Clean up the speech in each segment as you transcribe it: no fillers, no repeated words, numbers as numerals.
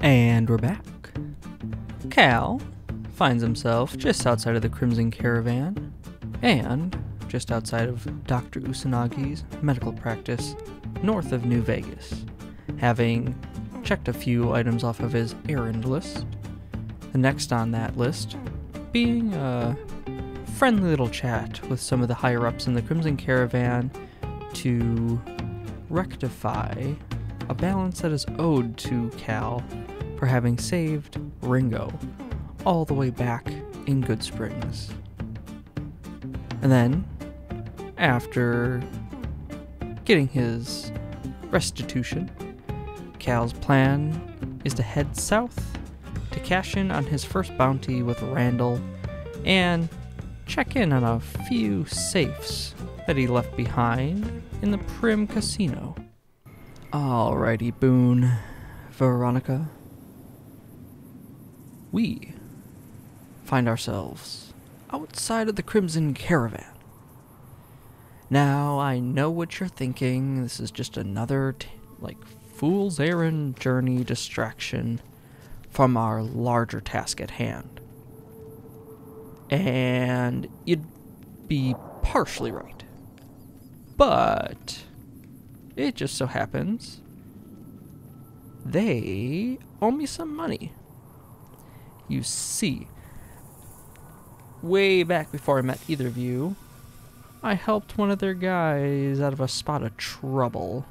And we're back. Cal finds himself just outside of the Crimson Caravan and just outside of Dr. Usanagi's medical practice north of New Vegas, having checked a few items off of his errand list. The next on that list being a friendly little chat with some of the higher-ups in the Crimson Caravan to rectify a balance that is owed to Cal for having saved Ringo all the way back in Good Springs. And then, after getting his restitution, Cal's plan is to head south to cash in on his first bounty with Randall and check in on a few safes that he left behind in the Prim Casino. Alrighty, Boone, Veronica. We find ourselves outside of the Crimson Caravan. Now, I know what you're thinking. This is just another, fool's errand journey distraction from our larger task at hand. And you'd be partially right. But it just so happens they owe me some money. You see, way back before I met either of you, I helped one of their guys out of a spot of trouble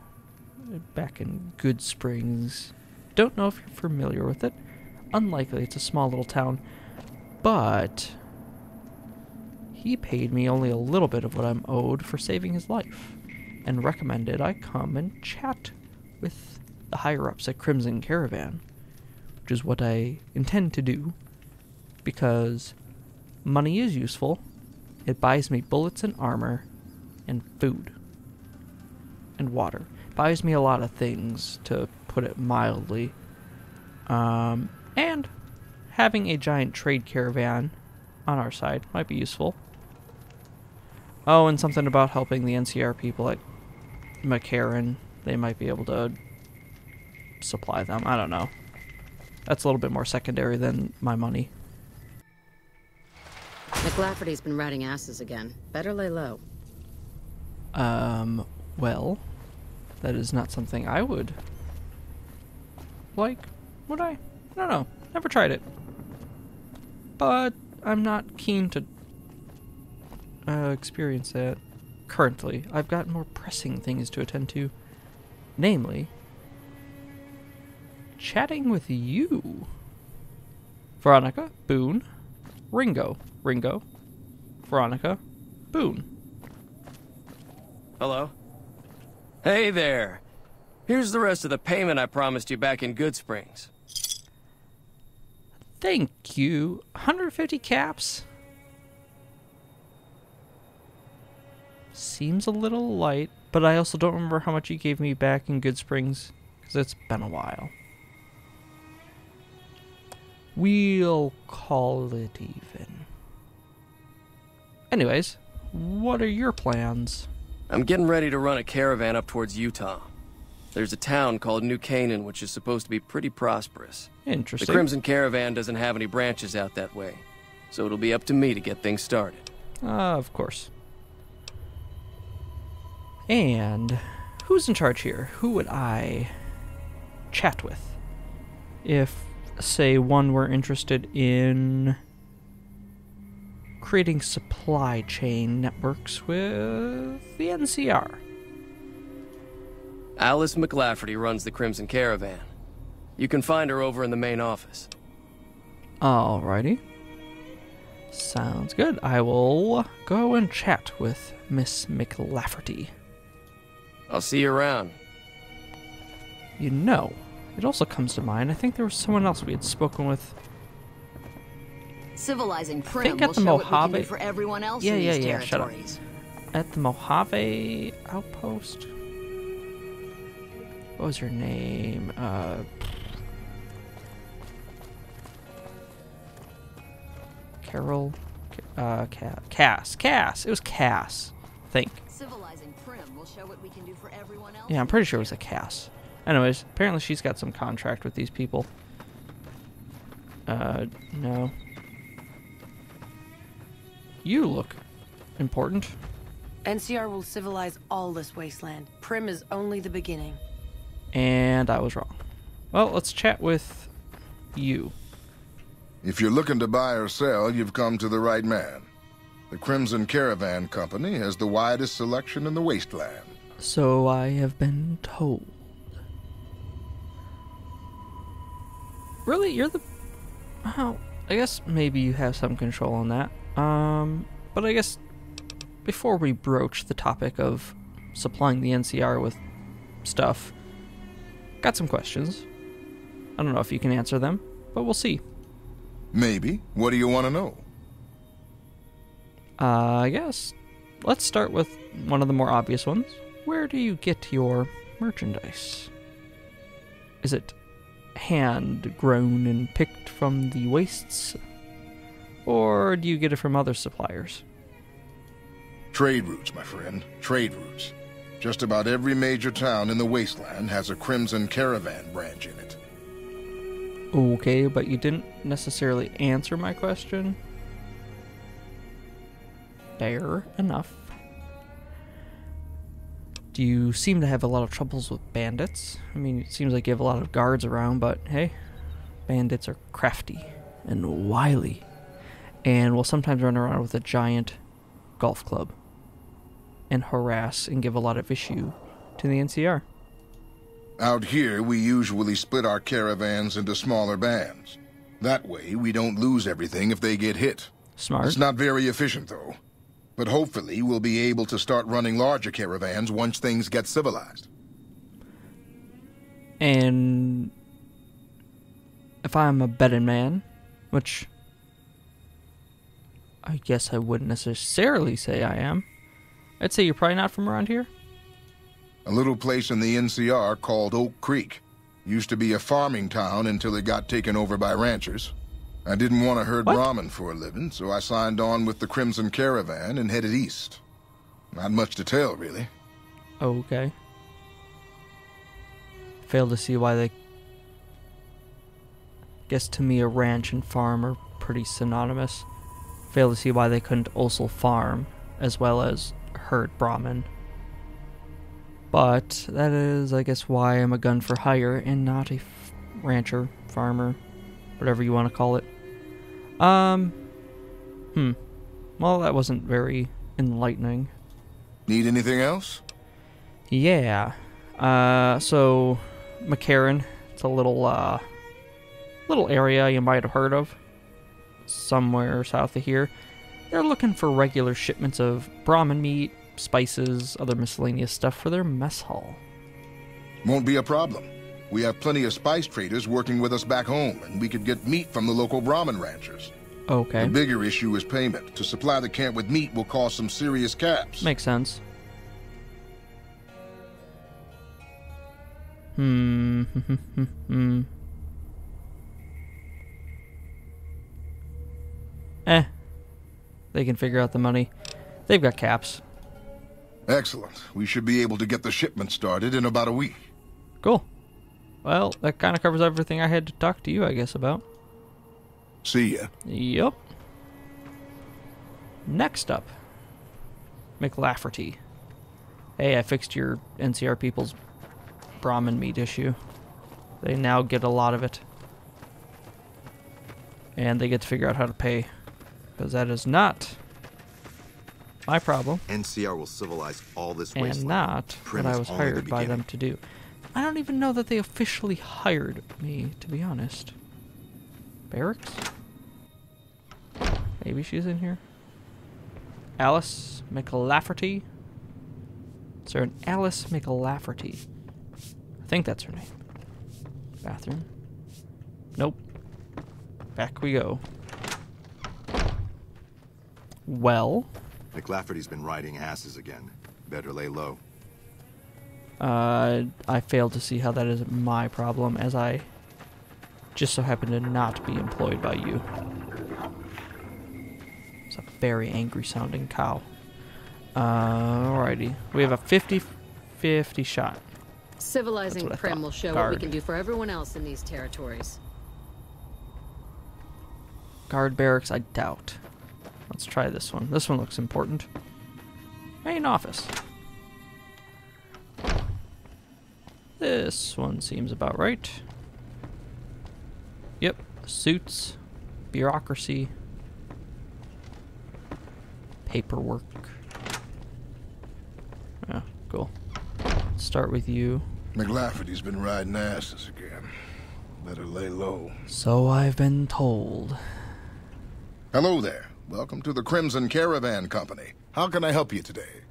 back in Good Springs. Don't know if you're familiar with it. Unlikely, it's a small little town. But he paid me only a little bit of what I'm owed for saving his life, and recommended I come and chat with the higher-ups at Crimson Caravan, which is what I intend to do, because money is useful. It buys me bullets and armor, and food, and water. It buys me a lot of things, to put it mildly. And having a giant trade caravan on our side might be useful. Oh, and something about helping the NCR people at McCarran. They might be able to supply them. I don't know. That's a little bit more secondary than my money. McLafferty's been ratting asses again. Better lay low. Well, that is not something I would like, would I? I don't know. Never tried it. But I'm not keen to experience that currently. I've got more pressing things to attend to. Namely, chatting with you. Veronica, Boone, Ringo, Veronica, Boone. Hello? Hey there. Here's the rest of the payment I promised you back in Good Springs. Thank you. 150 caps? Seems a little light, but I also don't remember how much you gave me back in Good Springs, because it's been a while. We'll call it even. Anyways, what are your plans? I'm getting ready to run a caravan up towards Utah. There's a town called New Canaan, which is supposed to be pretty prosperous. Interesting. The Crimson Caravan doesn't have any branches out that way, so it'll be up to me to get things started. Of course. And who's in charge here? Who would I chat with if, say, one were interested in creating supply chain networks with the NCR? Alice McLafferty runs the Crimson Caravan. You can find her over in the main office. Alrighty. Sounds good. I will go and chat with Miss McLafferty. I'll see you around. You know, it also comes to mind, I think there was someone else we had spoken with. Civilizing I Prim think at will the show what we can Mojave. do for everyone else Yeah, in yeah, these yeah, shut up. territories. At the Mojave outpost. What was her name? Carol? Cass. It was Cass, I think. Civilizing Prim will show what we can do for everyone else. Yeah, I'm pretty sure it was a Cass. Anyways, apparently she's got some contract with these people. No. You look important. NCR will civilize all this wasteland. Prim is only the beginning. And I was wrong. Well, let's chat with you. If you're looking to buy or sell, you've come to the right man. The Crimson Caravan Company has the widest selection in the wasteland. So I have been told. Really? You're the... Oh, I guess maybe you have some control on that. But I guess before we broach the topic of supplying the NCR with stuff, got some questions. I don't know if you can answer them, but we'll see. Maybe. What do you want to know? I guess let's start with one of the more obvious ones. Where do you get your merchandise? Is it hand-grown and picked from the wastes? Or do you get it from other suppliers? Trade routes, my friend. Trade routes. Just about every major town in the wasteland has a Crimson Caravan branch in it. Okay, but you didn't necessarily answer my question. Fair enough. Do you seem to have a lot of troubles with bandits? I mean, it seems like you have a lot of guards around, but hey, bandits are crafty and wily, and will sometimes run around with a giant golf club and harass and give a lot of issue to the NCR. Out here, we usually split our caravans into smaller bands. That way, we don't lose everything if they get hit. Smart. It's not very efficient, though. But hopefully, we'll be able to start running larger caravans once things get civilized. And if I'm a betting man, which I guess I wouldn't necessarily say I am, I'd say you're probably not from around here. A little place in the NCR called Oak Creek. Used to be a farming town until it got taken over by ranchers. I didn't want to herd Brahmin for a living, so I signed on with the Crimson Caravan and headed east. Not much to tell, really. Okay. Fail to see why they... Guess to me a ranch and farm are pretty synonymous. Fail to see why they couldn't also farm as well as herd Brahmin. But that is, I guess, why I'm a gun for hire and not a rancher, farmer, whatever you want to call it. Well, that wasn't very enlightening. Need anything else? Yeah. So McCarran, it's a little area you might have heard of, somewhere south of here. They're looking for regular shipments of Brahmin meat, spices, other miscellaneous stuff for their mess hall. Won't be a problem. We have plenty of spice traders working with us back home, and we could get meat from the local Brahmin ranchers. Okay. The bigger issue is payment. To supply the camp with meat will cause some serious caps. Makes sense. They can figure out the money. They've got caps. Excellent. We should be able to get the shipment started in about a week. Cool. Well, that kind of covers everything I had to talk to you, I guess, about. See ya. Yup. Next up, McLafferty. Hey, I fixed your NCR people's Brahmin meat issue. They now get a lot of it. And they get to figure out how to pay. Because that is not my problem. NCR will civilize all this and wasteland. Not Prim what I is was only the hired by them beginning. to do. I don't even know that they officially hired me, to be honest. Barracks? Maybe she's in here. Alice McLafferty? Is there an Alice McLafferty? I think that's her name. Bathroom? Nope. Back we go. Well? McLafferty's been riding asses again. Better lay low. I failed to see how that is my problem, as I just so happen to not be employed by you. It's a very angry sounding cow. Alrighty. We have a 50-50 shot. Civilizing That's what I Prim thought. will show what Guard. we can do for everyone else in these territories. Guard barracks, I doubt. Let's try this one. This one looks important. Main office. This one seems about right. Yep. Suits. Bureaucracy. Paperwork. Yeah, cool. Let's start with you. McLafferty's been riding asses again. Better lay low. So I've been told. Hello there. Welcome to the Crimson Caravan Company. How can I help you today?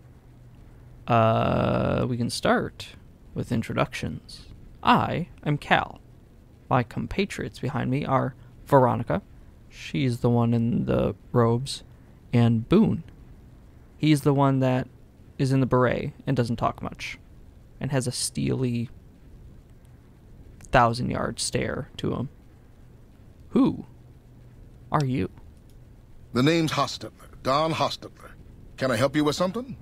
We can start with introductions. I am Cal. My compatriots behind me are Veronica. She's the one in the robes. And Boone. He's the one that is in the beret and doesn't talk much. And has a steely 1,000-yard stare to him. Who are you? The name's Hostetler. Don Hostetler. Can I help you with something?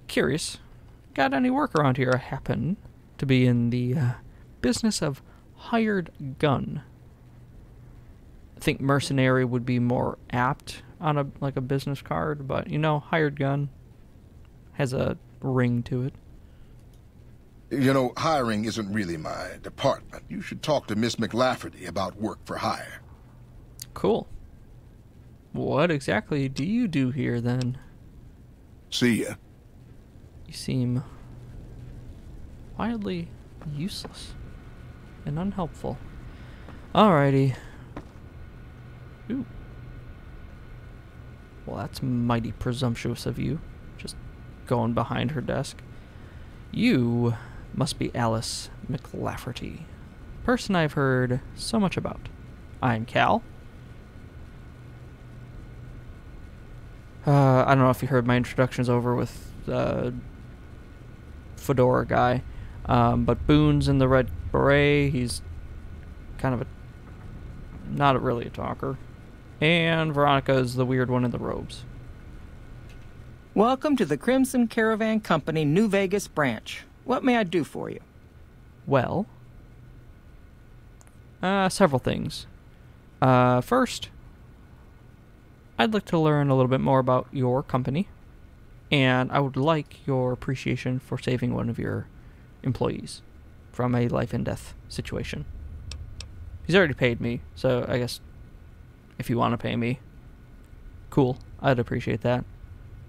Curious. Got any work around here? I happen to be in the business of hired gun. I think mercenary would be more apt on a business card, but you know, hired gun has a ring to it. You know, hiring isn't really my department. You should talk to Miss McLafferty about work for hire. Cool. What exactly do you do here, then? See ya. You seem wildly useless and unhelpful. Alrighty. Ooh. Well, that's mighty presumptuous of you. Just going behind her desk. You must be Alice McLafferty, person I've heard so much about. I'm Cal. I don't know if you heard my introductions over with Fedora guy, but Boone's in the red beret. He's kind of not really a talker. And Veronica is the weird one in the robes. Welcome to the Crimson Caravan Company New Vegas branch. What may I do for you? Well, several things. First, I'd like to learn a little bit more about your company, and I would like your appreciation for saving one of your employees from a life and death situation. He's already paid me, so I guess if you want to pay me, cool, I'd appreciate that.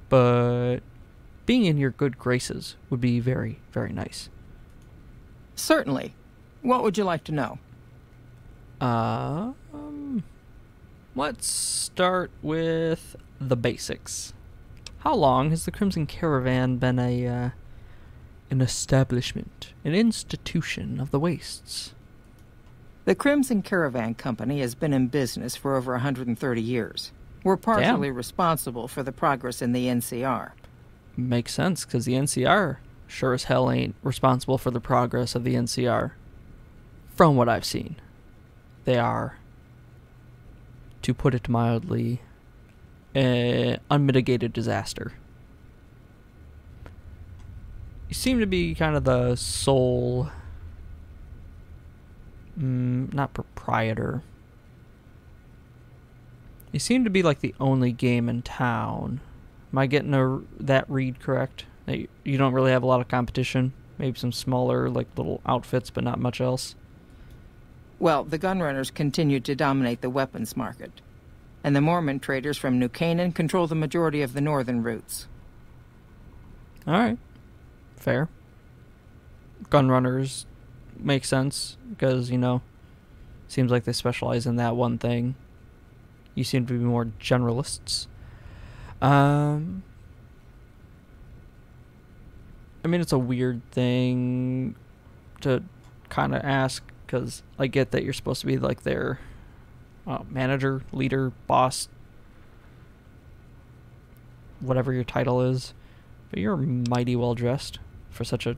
But being in your good graces would be very, very nice. Certainly. What would you like to know? Let's start with the basics. How long has the Crimson Caravan been an establishment, an institution of the wastes? The Crimson Caravan Company has been in business for over 130 years. We're partially responsible for the progress in the NCR. Makes sense, because the NCR sure as hell ain't responsible for the progress of the NCR. From what I've seen, they are, to put it mildly, an unmitigated disaster. You seem to be kind of the sole, not proprietor. You seem to be like the only game in town. Am I getting that read correct? That you don't really have a lot of competition? Maybe some smaller, like, little outfits, but not much else? Well, the gunrunners continue to dominate the weapons market, and the Mormon traders from New Canaan control the majority of the northern routes. Alright. Fair. Gunrunners make sense, because, you know, seems like they specialize in that one thing. You seem to be more generalists. I mean, it's a weird thing to kind of ask, because I get that you're supposed to be like their manager, leader, boss, whatever your title is, but you're mighty well dressed for such a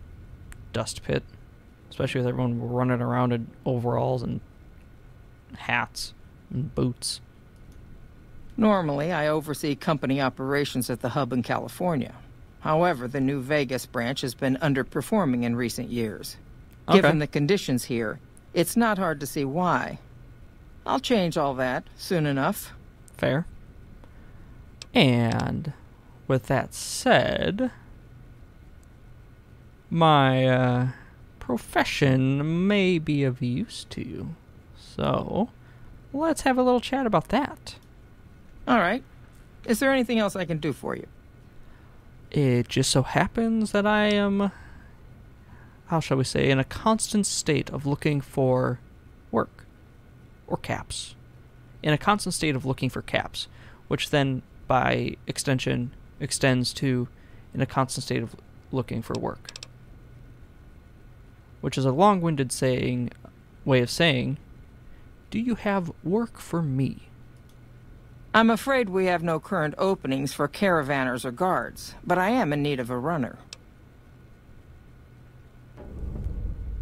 dust pit, especially with everyone running around in overalls and hats and boots. Normally, I oversee company operations at the hub in California. However, the New Vegas branch has been underperforming in recent years. Okay. Given the conditions here, it's not hard to see why. I'll change all that soon enough. Fair. And with that said, my profession may be of use to you. So, let's have a little chat about that. All right. Is there anything else I can do for you? It just so happens that I am, how shall we say, in a constant state of looking for work. Or caps. In a constant state of looking for caps, which then, by extension, extends to in a constant state of looking for work. Which is a long-winded way of saying, do you have work for me? I'm afraid we have no current openings for caravanners or guards, but I am in need of a runner.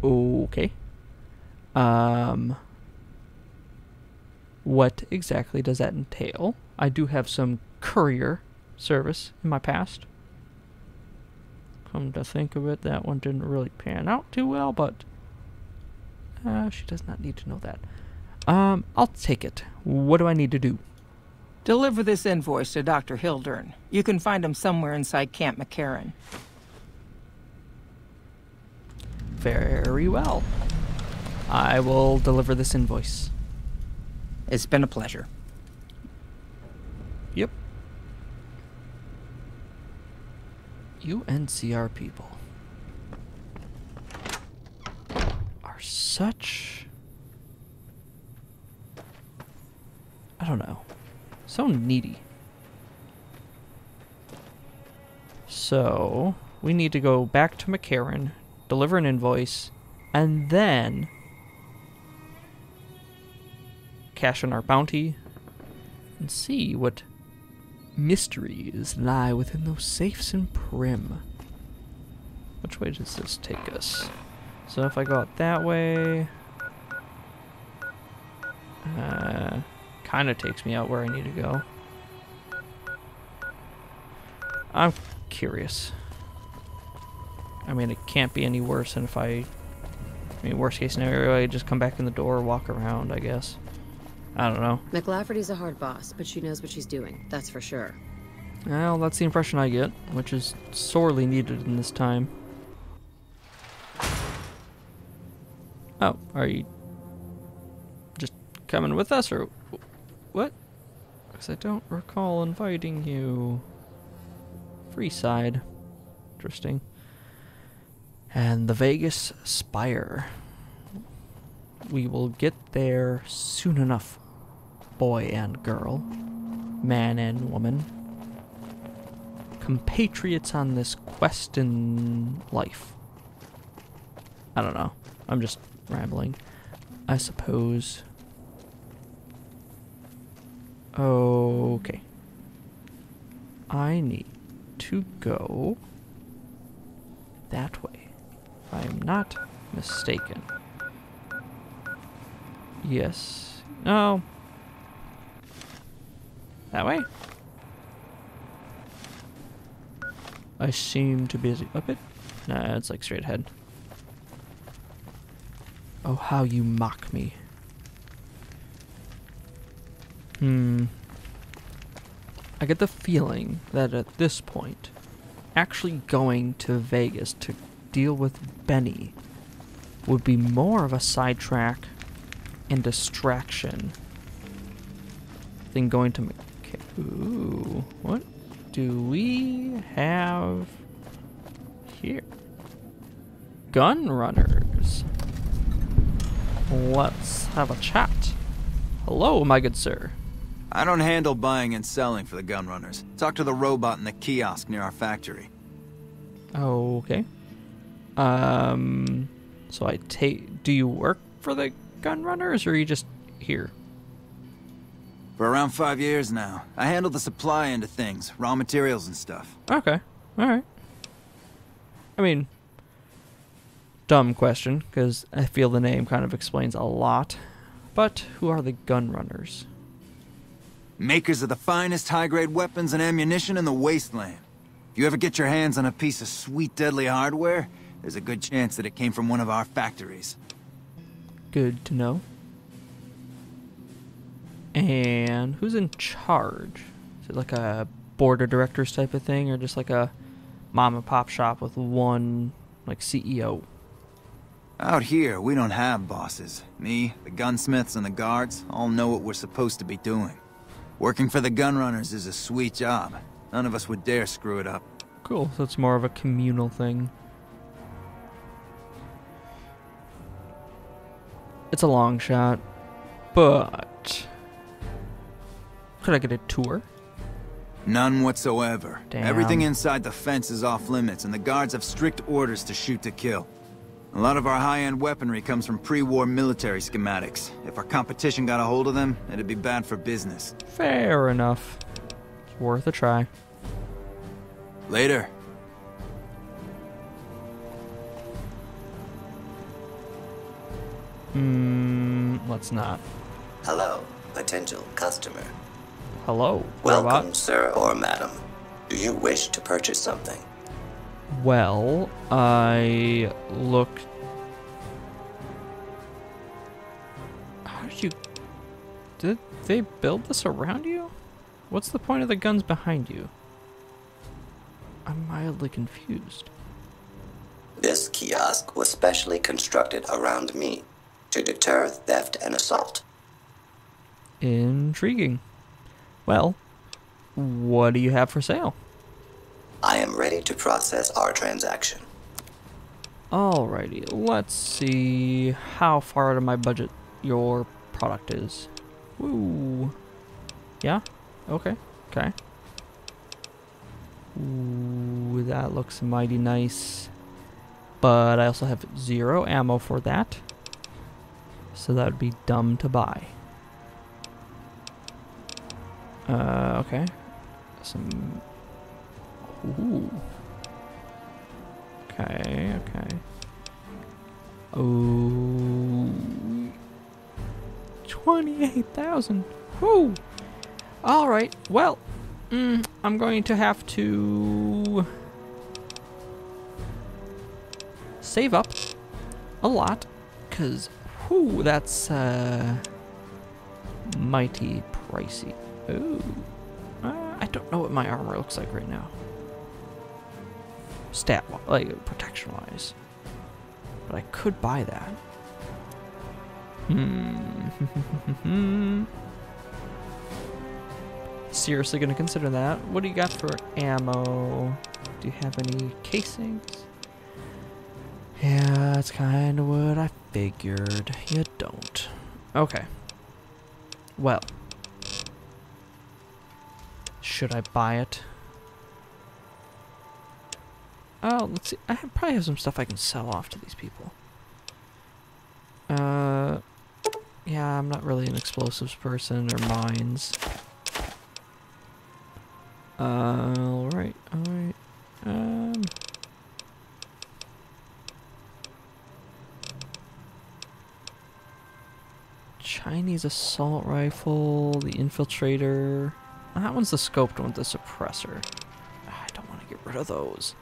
Okay. What exactly does that entail? I do have some courier service in my past. Come to think of it, that one didn't really pan out too well, but she does not need to know that. I'll take it. What do I need to do? Deliver this invoice to Dr. Hildern. You can find him somewhere inside Camp McCarran. Very well. I will deliver this invoice. It's been a pleasure. Yep. UNCR people are such... I don't know. So needy. So, we need to go back to McCarran, deliver an invoice, and then cash in our bounty and see what mysteries lie within those safes in Prim. Which way does this take us? So if I go out that way, kind of takes me out where I need to go. I'm curious. I mean, it can't be any worse than if I mean, worst case scenario, I just come back in the door, walk around, I guess. I don't know. McLafferty's a hard boss, but she knows what she's doing, that's for sure. Well, that's the impression I get, which is sorely needed in this time. Oh, are you just coming with us, or what? Because I don't recall inviting you. Free side. Interesting. And the Vegas Spire. We will get there soon enough, boy and girl, man and woman, compatriots on this quest in life. I don't know. I'm just rambling, I suppose. Okay. I need to go that way, if I am not mistaken. Yes. No. That way? I seem to be up it. Nah, it's like straight ahead. Oh, how you mock me. I get the feeling that at this point, actually going to Vegas to deal with Benny would be more of a sidetrack and distraction than going to Ooh, what do we have here? Gun runners. Let's have a chat. Hello, my good sir. I don't handle buying and selling for the gun runners. Talk to the robot in the kiosk near our factory. Okay. So I take... Do you work for the gun runners, or are you just here? For around 5 years now. I handle the supply end of things, raw materials and stuff. Okay. Alright. I mean... Dumb question, because I feel the name kind of explains a lot. But who are the gun runners? Makers of the finest high-grade weapons and ammunition in the wasteland. If you ever get your hands on a piece of sweet, deadly hardware, there's a good chance that it came from one of our factories. Good to know. And who's in charge? Is it like a board of directors type of thing, or just like a mom and pop shop with one, like, CEO? Out here, we don't have bosses. Me, the gunsmiths, and the guards all know what we're supposed to be doing. Working for the gunrunners is a sweet job. None of us would dare screw it up. Cool, so it's more of a communal thing. It's a long shot, but could I get a tour? None whatsoever. Damn. Everything inside the fence is off limits, and the guards have strict orders to shoot to kill. A lot of our high-end weaponry comes from pre-war military schematics. If our competition got a hold of them, it'd be bad for business. Fair enough. It's worth a try. Later. Let's not. Hello, potential customer. Hello, Welcome, robot. sir or madam. Do you wish to purchase something? Well, I looked. How did you? Did they build this around you? What's the point of the guns behind you? I'm mildly confused. This kiosk was specially constructed around me to deter theft and assault. Intriguing. Well, what do you have for sale? I am ready to process our transaction. Alrighty, let's see how far out of my budget your product is. Woo. Yeah? Okay. Okay. Ooh, that looks mighty nice. But I also have 0 ammo for that. So that would be dumb to buy. Okay. Some... Ooh. Okay, okay. Oh, 28,000. Whoo. All right. Well, I'm going to have to save up a lot, cause whoo, that's mighty pricey. Ooh. I don't know what my armor looks like right now. Stat, like protection wise, but I could buy that. Seriously gonna consider that. What do you got for ammo? Do you have any casings? Yeah, that's kind of what I figured. You don't. Okay. Well, should I buy it? Oh, let's see. Probably have some stuff I can sell off to these people. Yeah, I'm not really an explosives person or mines. Alright, alright. Chinese assault rifle, the infiltrator. That one's the scoped one with the suppressor. I don't want to get rid of those.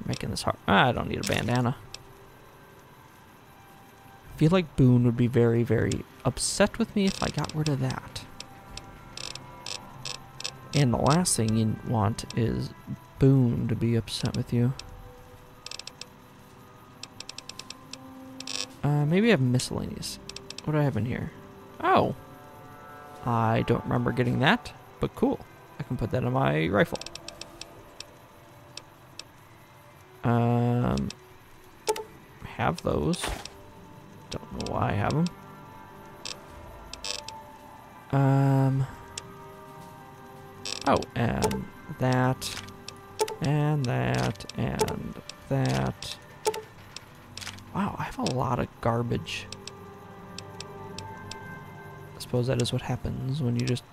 Making this hard. I don't need a bandana. I feel like Boone would be very, very upset with me if I got rid of that. And the last thing you want is Boone to be upset with you. Maybe I have miscellaneous. What do I have in here? Oh. I don't remember getting that, but cool. I can put that in my rifle. Have those. Don't know why I have them. Oh, and that, and that, and that. Wow, I have a lot of garbage. I suppose that is what happens when you just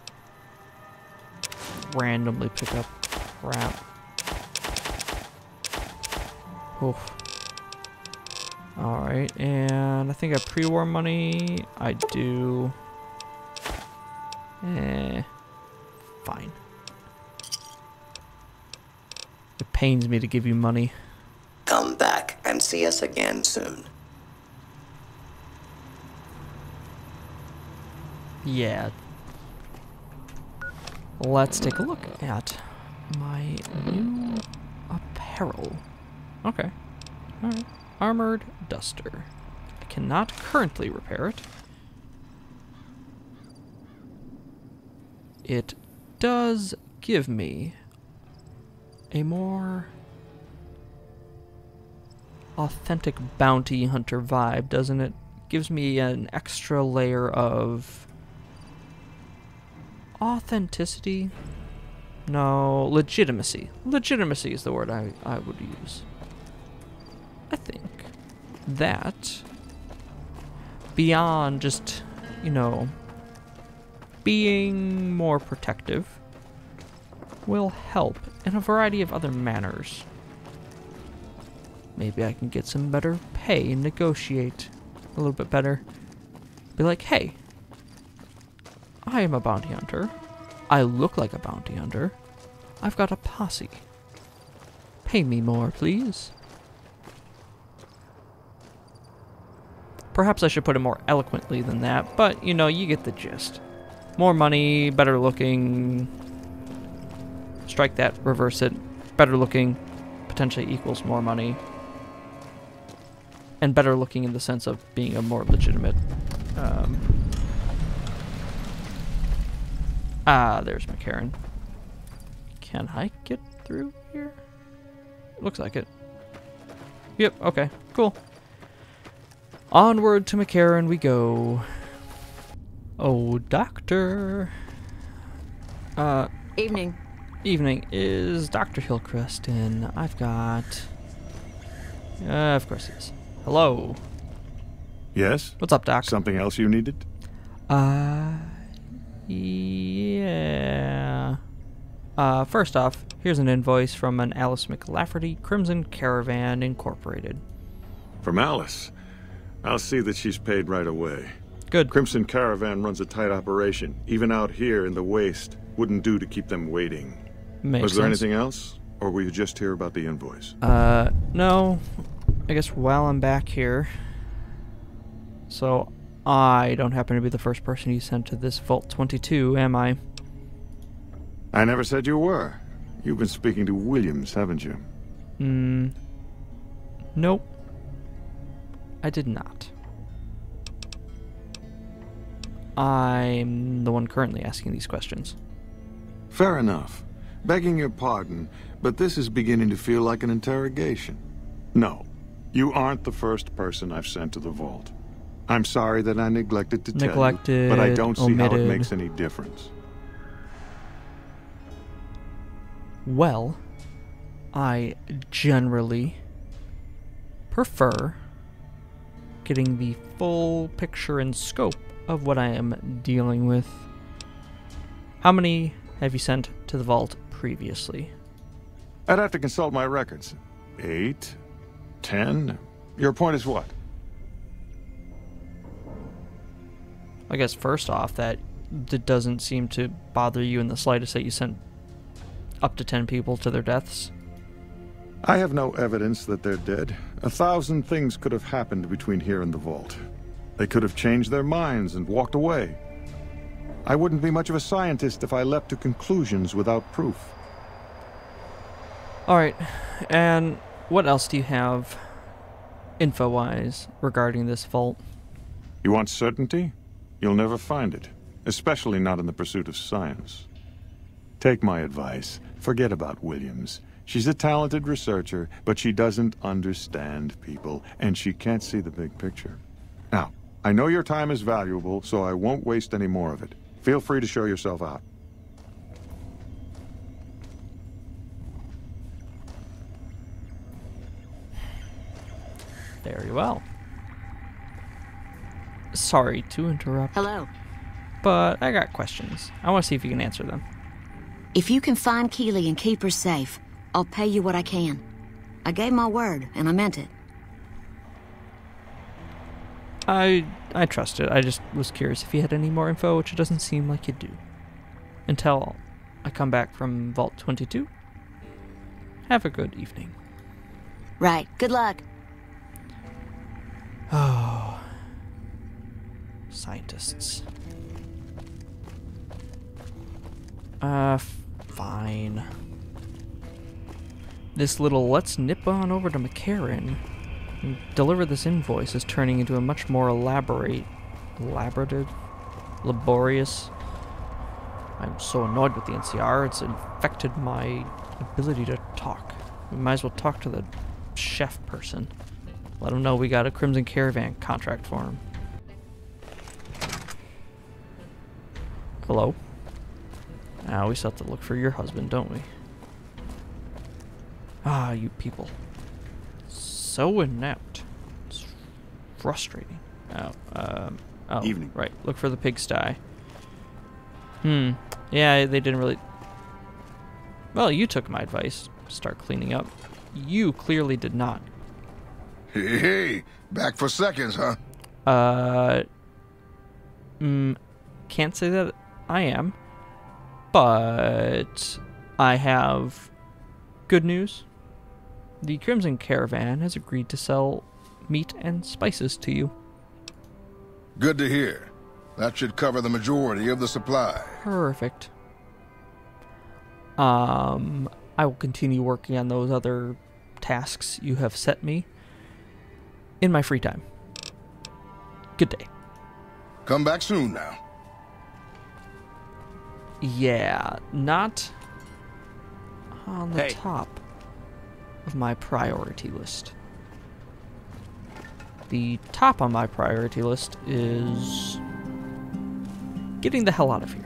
randomly pick up crap. Oof. Alright, and I think I have pre-war money. I do. Fine. It pains me to give you money. Come back and see us again soon. Yeah. Let's take a look at my new apparel. Okay. Alright. Armored duster. I cannot currently repair it. It does give me a more authentic bounty hunter vibe, doesn't it? Gives me an extra layer of authenticity. No, legitimacy. Legitimacy is the word I would use. I think that beyond just, you know, being more protective will help in a variety of other manners. Maybe I can get some better pay and negotiate a little bit better. Be like, hey, I am a bounty hunter. I look like a bounty hunter. I've got a posse. Pay me more, please. Perhaps I should put it more eloquently than that, but, you know, you get the gist. More money, better looking. Strike that, reverse it. Better looking potentially equals more money. And better looking in the sense of being a more legitimate. There's McCarran. Can I get through here? Looks like it. Yep, okay, cool. Onward to McCarran we go. Oh, doctor. Evening. Evening. Is Dr. Hillcrest in? I've got... of course he is. Hello. Yes? What's up, Doc? Something else you needed? Yeah. First off, here's an invoice from an Alice McLafferty, Crimson Caravan Incorporated. From Alice. I'll see that she's paid right away. Good. Crimson Caravan runs a tight operation. Even out here in the waste, wouldn't do to keep them waiting. Makes Was there sense. anything else? Or were you just here about the invoice? No. I guess while I'm back here... So, I don't happen to be the first person you sent to this Vault 22, am I? I never said you were. You've been speaking to Williams, haven't you? Nope. I did not. I'm the one currently asking these questions. Fair enough. Begging your pardon, but this is beginning to feel like an interrogation. No, you aren't the first person I've sent to the vault. I'm sorry that I neglected to tell you, but I don't see how it omitted. makes any difference. Well, I generally prefer getting the full picture and scope of what I am dealing with. How many have you sent to the vault previously? I'd have to consult my records. 8? 10? Your point is what? I guess first off, that doesn't seem to bother you in the slightest that you sent up to 10 people to their deaths. I have no evidence that they're dead. 1,000 things could have happened between here and the vault. They could have changed their minds and walked away. I wouldn't be much of a scientist if I leapt to conclusions without proof. Alright, and what else do you have, info-wise, regarding this vault? You want certainty? You'll never find it, especially not in the pursuit of science. Take my advice. Forget about Williams. She's a talented researcher, but she doesn't understand people, and she can't see the big picture. Now, I know your time is valuable, so I won't waste any more of it. Feel free to show yourself out. Very well. Sorry to interrupt, Hello. but I got questions. I want to see if you can answer them. If you can find Keeley and keep her safe, I'll pay you what I can. I gave my word, and I meant it. I trust it. I just was curious if you had any more info, which it doesn't seem like you do. Until I come back from Vault 22. Have a good evening. Right. Good luck. Oh. Scientists. Fine. This little let's nip on over to McCarran and deliver this invoice is turning into a much more laborious. I'm so annoyed with the NCR, it's infected my ability to talk. We might as well talk to the chef person. Let him know we got a Crimson Caravan contract for him. Hello? Now we still have to look for your husband, don't we? Ah, you people. So inept. It's frustrating. Oh, Evening. Right. Look for the pigsty. Yeah, they didn't really... Well, you took my advice. Start cleaning up. You clearly did not. Hey, back for seconds, huh? Can't say that I am. But I have good news. The Crimson Caravan has agreed to sell meat and spices to you. Good to hear. That should cover the majority of the supply. Perfect. I will continue working on those other tasks you have set me in my free time. Good day. Come back soon now. Yeah, not on the Hey. top of my priority list. The top on my priority list is getting the hell out of here.